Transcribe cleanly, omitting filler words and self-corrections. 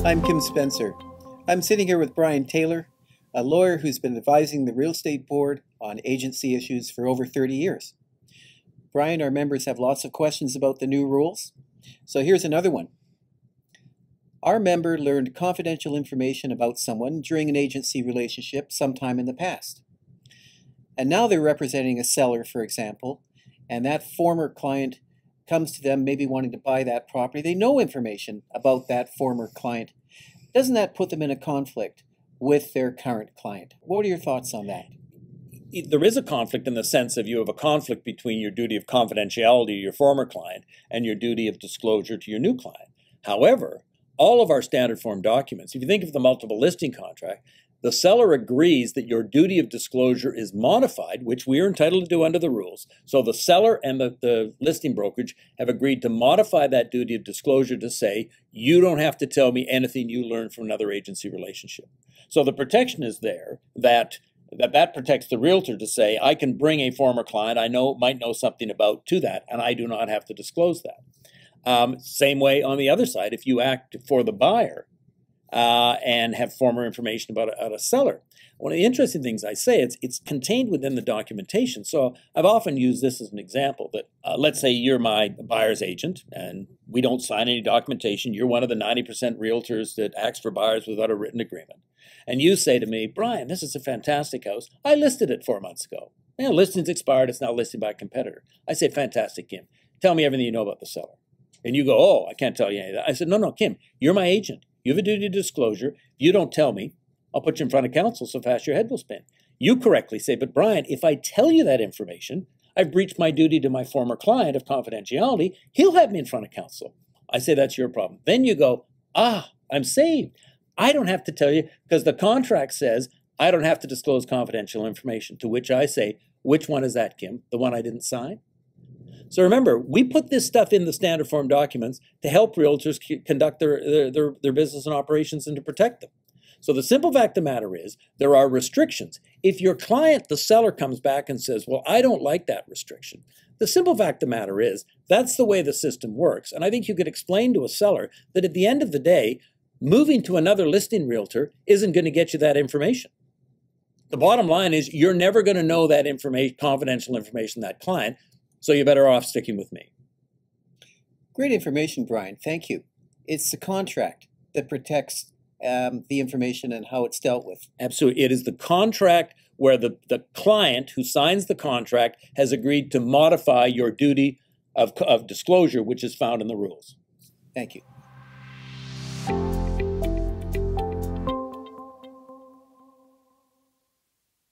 I'm Kim Spencer. I'm sitting here with Brian Taylor, a lawyer who's been advising the Real Estate Board on agency issues for over 30 years. Brian, our members have lots of questions about the new rules. So here's another one. Our member learned confidential information about someone during an agency relationship sometime in the past. And now they're representing a seller, for example, and that former client comes to them maybe wanting to buy that property. They know information about that former client. Doesn't that put them in a conflict with their current client? What are your thoughts on that? There is a conflict in the sense of you have a conflict between your duty of confidentiality to your former client and your duty of disclosure to your new client. However, all of our standard form documents, if you think of the multiple listing contract, the seller agrees that your duty of disclosure is modified, which we are entitled to do under the rules. So the seller and the listing brokerage have agreed to modify that duty of disclosure to say, you don't have to tell me anything you learned from another agency relationship. So the protection is there that protects the realtor to say, I can bring a former client I might know something about to that, and I do not have to disclose that. Same way on the other side, if you act for the buyer, and have former information about a seller. One of the interesting things I say, it's contained within the documentation. So I've often used this as an example that let's say you're my buyer's agent and we don't sign any documentation. You're one of the 90% realtors that acts for buyers without a written agreement. And you say to me, Brian, this is a fantastic house. I listed it 4 months ago. Listing's expired. It's now listed by a competitor. I say, fantastic, Kim. Tell me everything you know about the seller. And you go, oh, I can't tell you any of that. I said, no, Kim, you're my agent. You have a duty of disclosure. If you don't tell me, I'll put you in front of counsel so fast your head will spin. You correctly say, but Brian, if I tell you that information, I've breached my duty to my former client of confidentiality. He'll have me in front of counsel. I say, that's your problem. Then you go, I'm saved. I don't have to tell you because the contract says I don't have to disclose confidential information, to which I say, which one is that, Kim? The one I didn't sign? So remember, we put this stuff in the standard form documents to help realtors conduct their business and operations and to protect them. So the simple fact of the matter is there are restrictions. If your client, the seller, comes back and says, well, I don't like that restriction, the simple fact of the matter is that's the way the system works. And I think you could explain to a seller that at the end of the day, moving to another listing realtor isn't going to get you that information. The bottom line is you're never going to know that information, confidential information, that client. So you're better off sticking with me. Great information, Brian. Thank you. It's the contract that protects the information and how it's dealt with. Absolutely. It is the contract where the client who signs the contract has agreed to modify your duty of disclosure, which is found in the rules. Thank you.